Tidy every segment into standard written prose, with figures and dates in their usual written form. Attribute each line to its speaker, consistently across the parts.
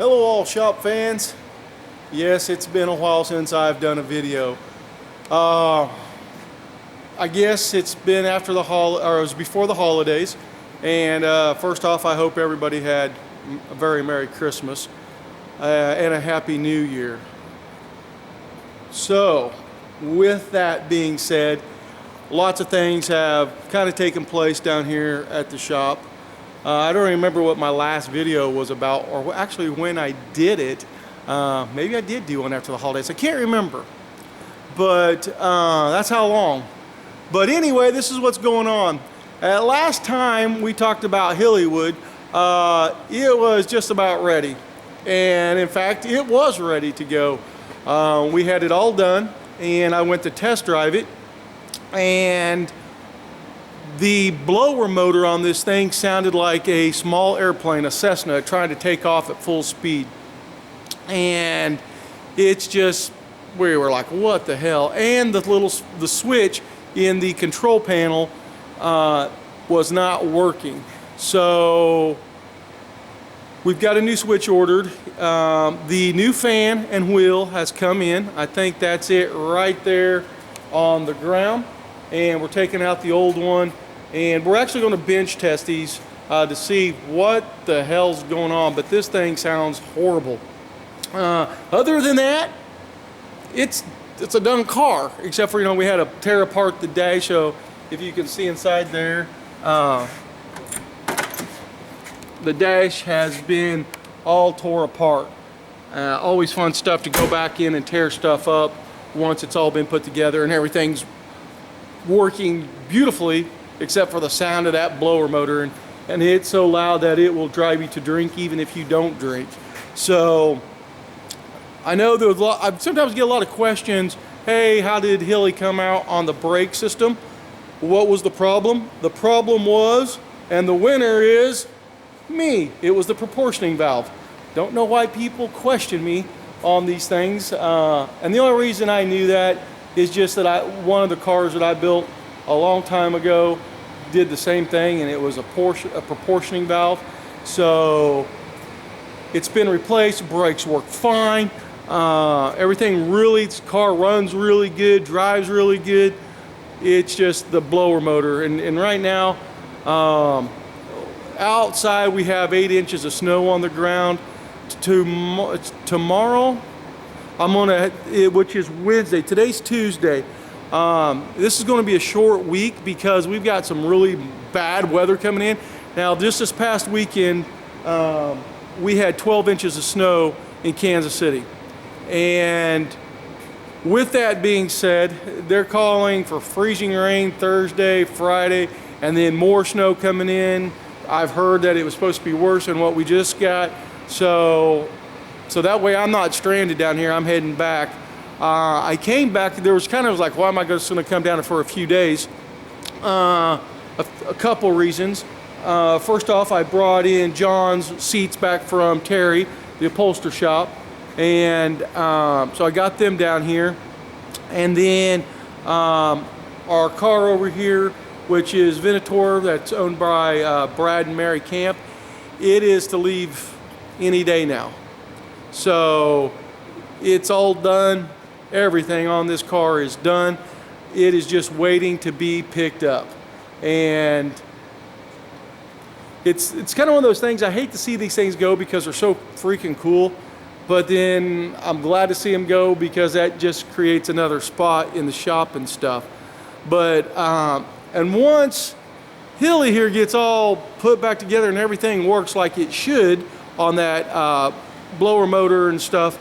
Speaker 1: Hello all shop fans. Yes, it's been a while since I've done a video. I guess it's been after the or it was before the holidays. And first off, I hope everybody had a very Merry Christmas and a Happy New Year. So, with that being said, lots of things have kind of taken place down here at the shop. I don't remember what my last video was about, or actually when I did it. Maybe I did do one after the holidays. I can't remember. But that's how long. But anyway, this is what's going on. Last time we talked about Hillywood, it was just about ready. And in fact, it was ready to go. We had it all done, and I went to test drive it. And the blower motor on this thing sounded like a small airplane, a Cessna, trying to take off at full speed. And it's just, we were like, what the hell? And the switch in the control panel was not working. So we've got a new switch ordered. The new fan and wheel has come in. I think that's it right there on the ground. And we're taking out the old one. And we're actually going to bench test these to see what the hell's going on. But this thing sounds horrible. Other than that, it's a done car. Except for, we had to tear apart the dash. So if you can see inside there, the dash has been all tore apart. Always fun stuff to go back in and tear stuff up once it's all been put together and everything's working beautifully, except for the sound of that blower motor, and it's so loud that it will drive you to drink even if you don't drink. So I know there's I sometimes get a lot of questions. Hey, how did Hilly come out on the brake system? What was the problem? The problem was, and the winner is me. It was the proportioning valve. Don't know why people question me on these things. And the only reason I knew that is just that one of the cars that I built a long time ago did the same thing, and it was a proportioning valve. So it's been replaced. Brakes work fine. Everything really, this car runs really good, drives really good. It's just the blower motor. And right now, outside we have 8 inches of snow on the ground. Tomorrow, which is Wednesday. Today's Tuesday. This is going to be a short week because we've got some really bad weather coming in. Now, just this past weekend, we had 12 inches of snow in Kansas City. And with that being said, they're calling for freezing rain Thursday, Friday, and then more snow coming in. I've heard that it was supposed to be worse than what we just got. So that way I'm not stranded down here. I'm heading back. I came back, there was kind of like, why am I just going to come down for a few days? A couple reasons. First off, I brought in John's seats back from Terry, the upholster shop. And so I got them down here. And then our car over here, which is Venator, that's owned by Brad and Mary Camp, it is to leave any day now. So it's all done. Everything on this car is done. It is just waiting to be picked up. And it's kind of one of those things, I hate to see these things go because they're so freaking cool, but then I'm glad to see them go because that just creates another spot in the shop and stuff. But and once Hilly here gets all put back together and everything works like it should on that blower motor and stuff,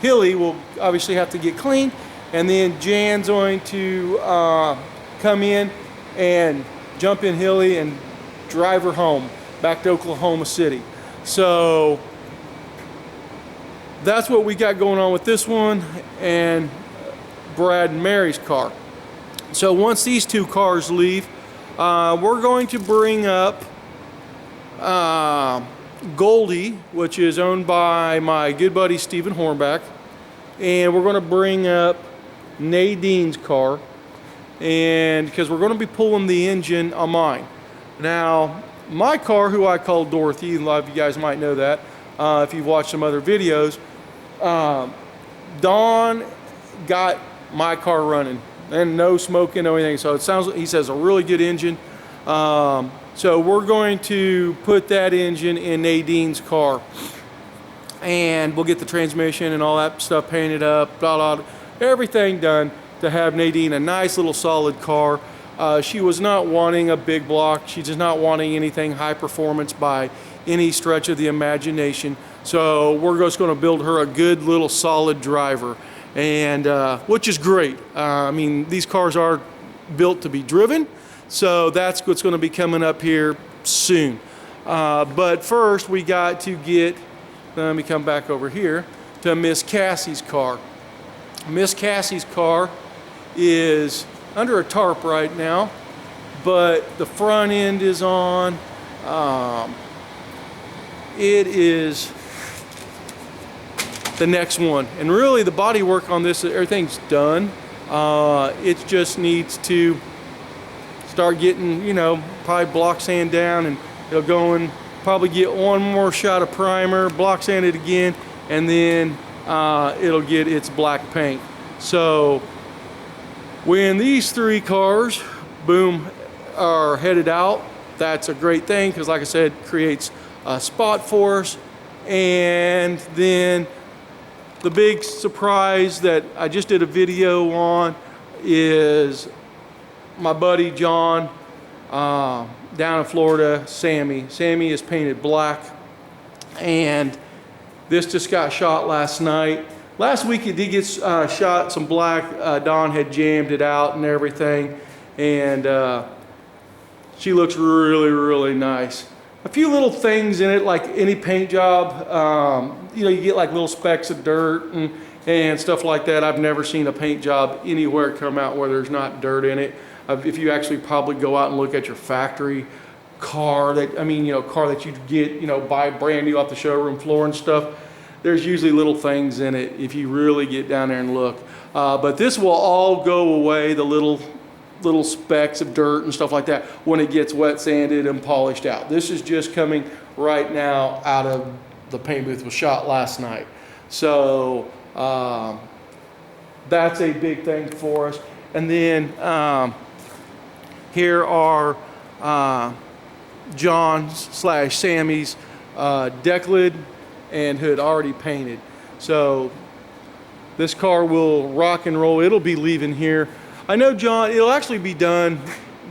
Speaker 1: Hilly will obviously have to get cleaned, and then Jan's going to come in and jump in Hilly and drive her home back to Oklahoma City. So that's what we got going on with this one and Brad and Mary's car. So once these two cars leave, we're going to bring up Goldie, which is owned by my good buddy Stephen Hornback, and we're going to bring up Nadine's car, and because we're going to be pulling the engine on mine. Now, my car, who I call Dorothy, a lot of you guys might know that if you've watched some other videos, Don got my car running and no smoking, no anything. So it sounds like he says a really good engine. So we're going to put that engine in Nadine's car, and we'll get the transmission and all that stuff painted up, blah, blah, everything done to have Nadine a nice little solid car. She was not wanting a big block. She's just not wanting anything high performance by any stretch of the imagination. So we're just going to build her a good little solid driver, and which is great. I mean, these cars are built to be driven, so that's what's going to be coming up here soon. But first we got to get, let me come back over here to Miss Cassie's car. Miss Cassie's car is under a tarp right now, but the front end is on. It is the next one, and really the body work on this, everything's done. It just needs to start getting, you know, probably block sand down, and it'll go and probably get one more shot of primer, block sand it again, and then it'll get its black paint. So when these three cars, boom, are headed out, that's a great thing, because like I said, creates a spot for us. And then the big surprise that I just did a video on is my buddy John down in Florida, Sammy. Sammy is painted black, and this just got shot last night. Last week it did get shot some black. Don had jammed it out and everything, and she looks really, really nice. A few little things in it, like any paint job, you know, you get like little specks of dirt and stuff like that. I've never seen a paint job anywhere come out where there's not dirt in it. If you actually probably go out and look at your factory car, that, I mean, you know, car that you get, you know, buy brand new off the showroom floor and stuff, there's usually little things in it if you really get down there and look. But this will all go away, the little specks of dirt and stuff like that, when it gets wet sanded and polished out. This is just coming right now out of the paint booth. Was shot last night. So that's a big thing for us. And then here are John's/Sammy's deck lid and hood already painted. So this car will rock and roll. It'll be leaving here. I know John, it'll actually be done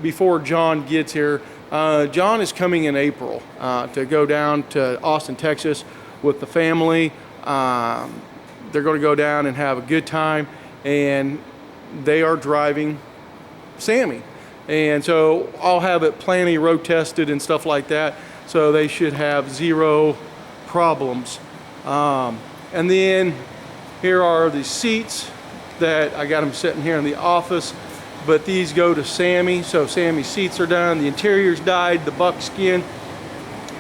Speaker 1: before John gets here. John is coming in April to go down to Austin, Texas with the family. They're going to go down and have a good time, and they are driving Sammy. And so I'll have it plenty road tested and stuff like that, so they should have zero problems. And then here are the seats that I got them sitting here in the office, but these go to Sammy. So Sammy's seats are done, the interior's dyed, the buckskin,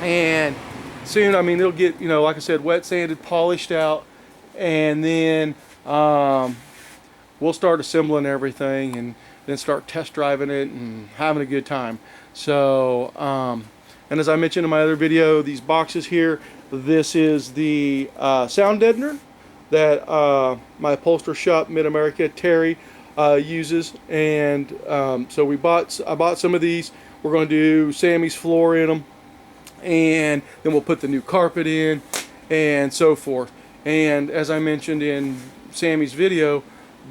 Speaker 1: and soon, I mean, they'll get, you know, like I said, wet sanded, polished out, and then we'll start assembling everything and then start test driving it and having a good time. So and as I mentioned in my other video, these boxes here, this is the sound deadener that my upholsterer shop, Mid-America, Terry, uses. And so I bought some of these. We're going to do Sammy's floor in them, and then we'll put the new carpet in and so forth. And as I mentioned in Sammy's video,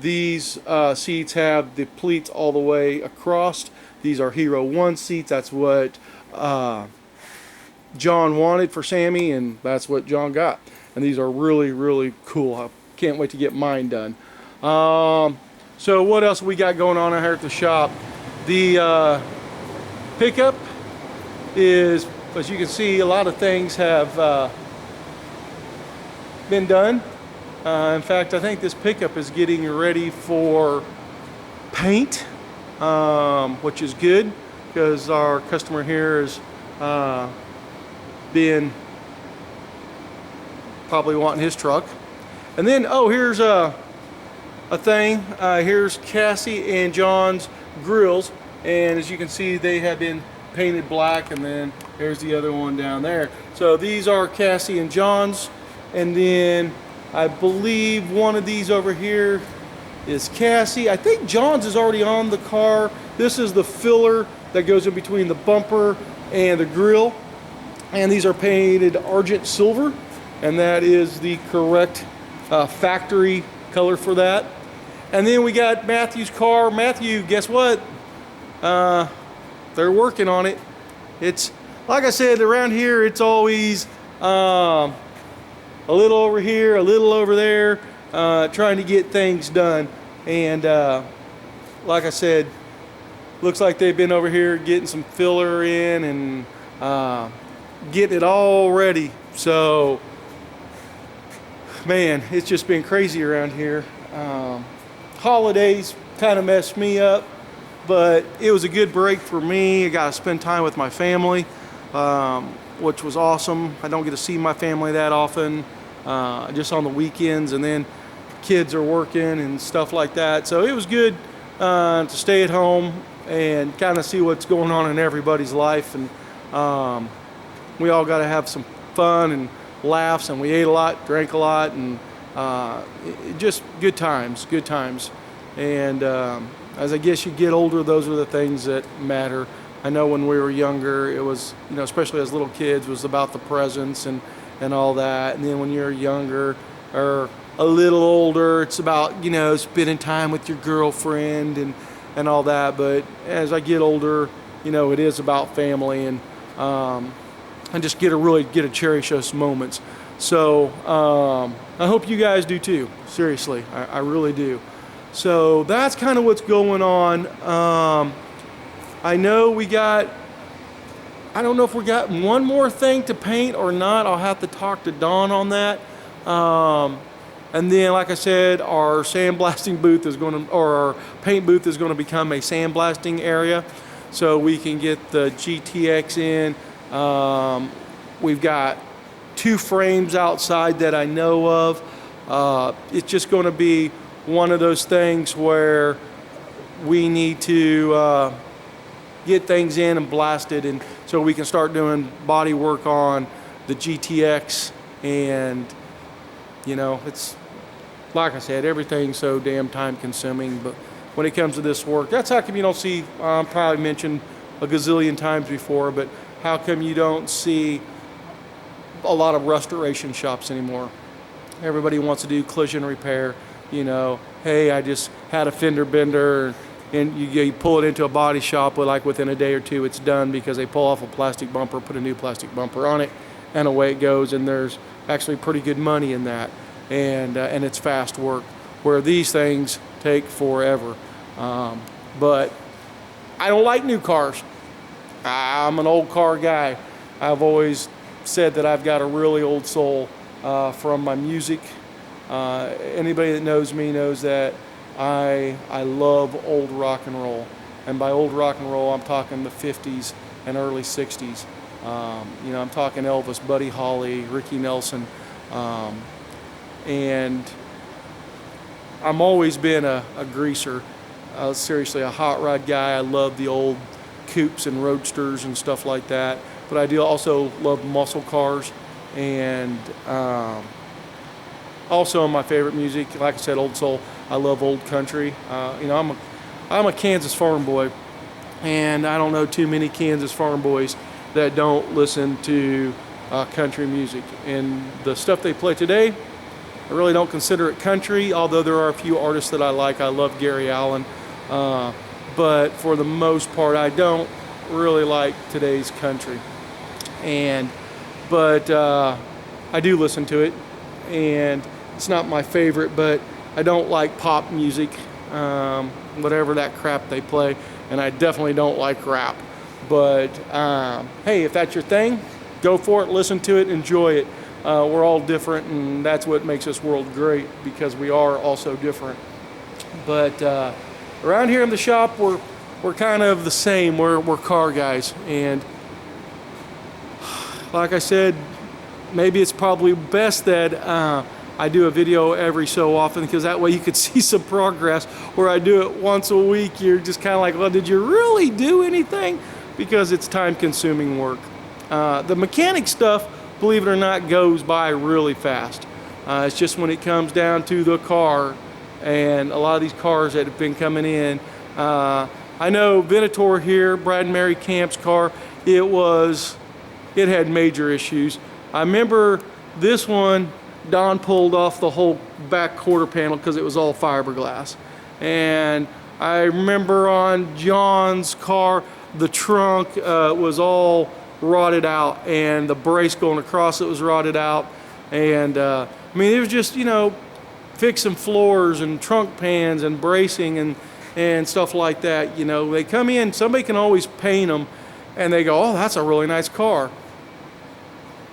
Speaker 1: these seats have the pleats all the way across. These are Hero 1 seats. That's what John wanted for Sammy, and that's what John got. And these are really, really cool. I can't wait to get mine done. So what else we got going on out here at the shop? The pickup is, as you can see, a lot of things have been done. In fact, I think this pickup is getting ready for paint, which is good, because our customer here is being probably wanting his truck. And then, oh, here's a thing. Here's Cassie and John's grills, and as you can see, they have been painted black, and then There's the other one down there. So these are Cassie and John's, and then I believe one of these over here is Cassie. I think John's is already on the car. This is the filler that goes in between the bumper and the grill. And these are painted Argent Silver, and that is the correct factory color for that. And then we got Matthew's car. Matthew, guess what? They're working on it. It's, like I said, around here it's always a little over here, a little over there, trying to get things done. And like I said, looks like they've been over here getting some filler in and getting it all ready. So, man, it's just been crazy around here. Holidays kind of messed me up, but it was a good break for me. I got to spend time with my family, which was awesome. I don't get to see my family that often, just on the weekends, and then kids are working and stuff like that. So it was good to stay at home and kind of see what's going on in everybody's life. And we all got to have some fun and laughs, and we ate a lot, drank a lot, and just good times. And as I guess you get older, those are the things that matter. I know when we were younger, it was, especially as little kids, was about the presents and all that. And then when you're younger or a little older, it's about, spending time with your girlfriend and all that. But as I get older, it is about family, and just really get to cherish those moments. So I hope you guys do too. Seriously, I really do. So that's kind of what's going on. I know I don't know if we got one more thing to paint or not. I'll have to talk to Dawn on that. And then, like I said, our sandblasting booth or our paint booth is going to become a sandblasting area, so we can get the GTX in. We've got 2 frames outside that I know of. It's just going to be one of those things where we need to get things in and blasted, and so we can start doing body work on the GTX. And it's, like I said, everything's so damn time consuming. But when it comes to this work, that's how come you don't see, probably mentioned a gazillion times before, but how come you don't see a lot of restoration shops anymore? Everybody wants to do collision repair. Hey, I just had a fender bender, and you pull it into a body shop, but like within a day or two it's done, because they pull off a plastic bumper, put a new plastic bumper on it, and away it goes. And there's actually pretty good money in that, and it's fast work, where these things take forever. But I don't like new cars. I'm an old car guy. I've always said that I've got a really old soul from my music. Anybody that knows me knows that I love old rock and roll. And by old rock and roll, I'm talking the 50s and early 60s. I'm talking Elvis, Buddy Holly, Ricky Nelson. And I'm always been a greaser. Seriously, a hot rod guy. I love the old coupes and roadsters and stuff like that. But I do also love muscle cars, and also my favorite music, like I said, old soul. I love old country. I'm a Kansas farm boy, and I don't know too many Kansas farm boys that don't listen to country music. And the stuff they play today, I really don't consider it country, although there are a few artists that I like. I love Gary Allan, but for the most part, I don't really like today's country. But I do listen to it, and it's not my favorite, but I don't like pop music, whatever that crap they play, and I definitely don't like rap. But hey, if that's your thing, go for it, listen to it, enjoy it. We're all different, and that's what makes this world great, because we are also different. But around here in the shop, we're kind of the same. We're car guys, and like I said, maybe it's probably best that I do a video every so often, because that way you could see some progress. Where I do it once a week, you're just kind of like, well, did you really do anything? Because it's time-consuming work. The mechanic stuff, believe it or not, goes by really fast. It's just when it comes down to the car, and a lot of these cars that have been coming in. I know Venator here, Brad and Mary Camp's car, it had major issues. I remember this one, Don pulled off the whole back quarter panel because it was all fiberglass. And I remember on John's car, the trunk was all rotted out, and the brace going across it was rotted out. And I mean, it was just, you know, fixing floors and trunk pans and bracing and stuff like that. You know, they come in, somebody can always paint them, and they go, oh, that's a really nice car.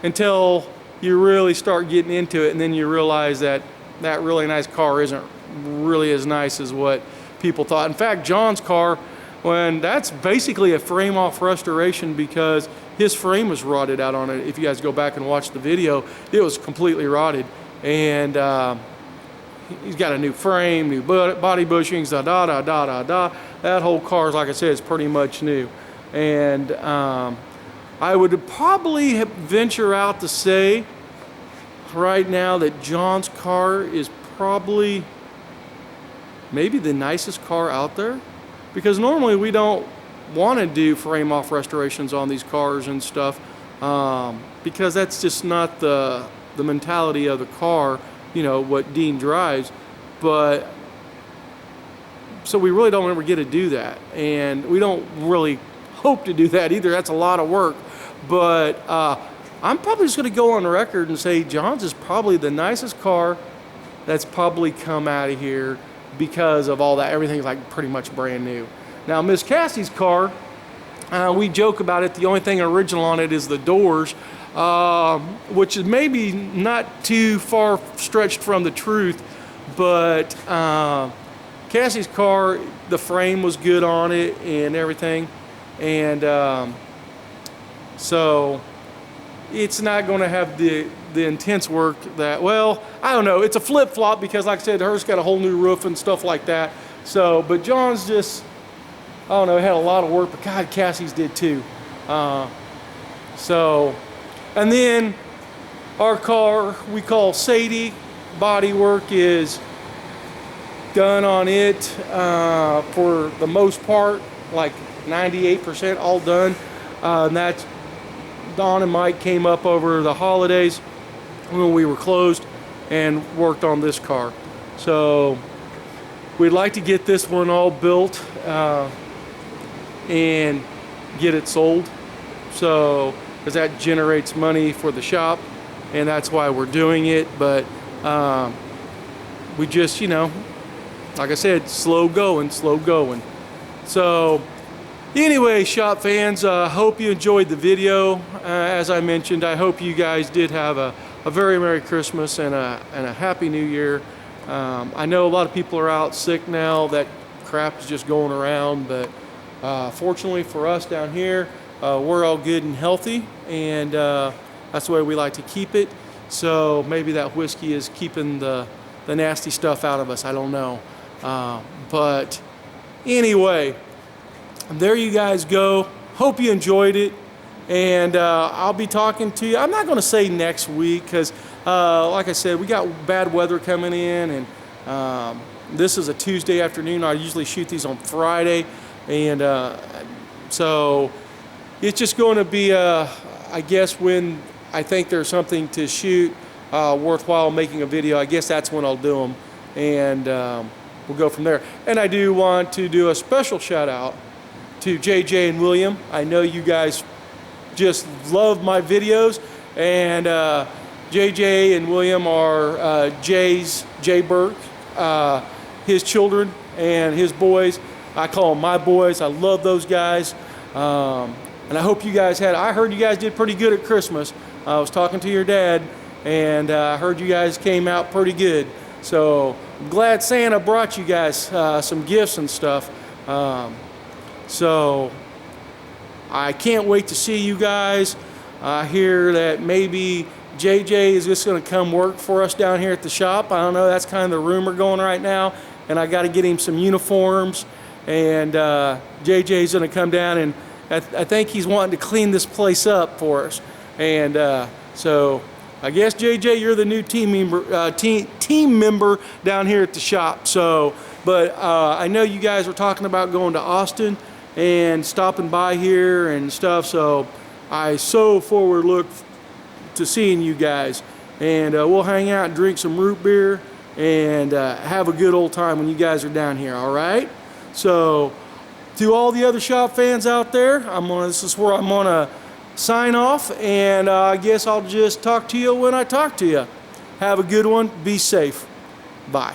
Speaker 1: Until you really start getting into it, and then you realize that that really nice car isn't really as nice as what people thought. In fact, John's car, when that's basically a frame off restoration, because his frame was rotted out on it. If you guys go back and watch the video, it was completely rotted. And he's got a new frame, new body bushings, da. That whole car, like I said, is pretty much new. And I would probably venture out to say right now that John's car is probably maybe the nicest car out there, because normally we don't want to do frame off restorations on these cars and stuff, because that's just not the mentality of the car, you know, what Dean drives. But so we really don't ever get to do that, and we don't really hope to do that either. That's a lot of work. But I'm probably just going to go on the record and say John's is probably the nicest car that's probably come out of here, because of all that. Everything's like pretty much brand new. Now, Miss Cassie's car, we joke about it. The only thing original on it is the doors, which is maybe not too far stretched from the truth. But Cassie's car, the frame was good on it and everything. And so it's not going to have the intense work that, well, I don't know. It's a flip-flop, because like I said, hers got a whole new roof and stuff like that. So, but John's just, I don't know, it had a lot of work, but God, Cassie's did too. So, and then our car, we call Sadie, body work is done on it for the most part, like 98% all done. And that's Don and Mike came up over the holidays when we were closed and worked on this car. So we'd like to get this one all built and get it sold, so because that generates money for the shop, and that's why we're doing it. But we just, you know, like I said, slow going. So anyway, shop fans, hope you enjoyed the video. As I mentioned, I hope you guys did have a very Merry Christmas and a Happy New Year. I know a lot of people are out sick now. That crap is just going around, but fortunately for us down here, we're all good and healthy, and that's the way we like to keep it. So maybe that whiskey is keeping the nasty stuff out of us. I don't know. But anyway, there you guys go. Hope you enjoyed it. And I'll be talking to you. I'm not going to say next week, because like I said, we got bad weather coming in, and this is a Tuesday afternoon. I usually shoot these on Friday, and so it's just going to be, I guess, when I think there's something to shoot worthwhile making a video, I guess that's when I'll do them, and we'll go from there. And I do want to do a special shout out to JJ and William. I know you guys just love my videos, and JJ and William are Jay Burke, his children and his boys. I call them my boys. I love those guys, and I hope you guys I heard you guys did pretty good at Christmas. I was talking to your dad, and I heard you guys came out pretty good. So I'm glad Santa brought you guys some gifts and stuff. So I can't wait to see you guys. I hear that maybe JJ is just going to come work for us down here at the shop. I don't know. That's kind of the rumor going right now. And I got to get him some uniforms. And JJ is going to come down I think he's wanting to clean this place up for us. And so I guess JJ, you're the new team member down here at the shop. So, but I know you guys were talking about going to Austin and stopping by here and stuff. So I so forward look to seeing you guys, and we'll hang out and drink some root beer and have a good old time when you guys are down here. All right. So to all the other shop fans out there, this is where I'm gonna sign off, and I guess I'll just talk to you when I talk to you. Have a good one. Be safe. Bye.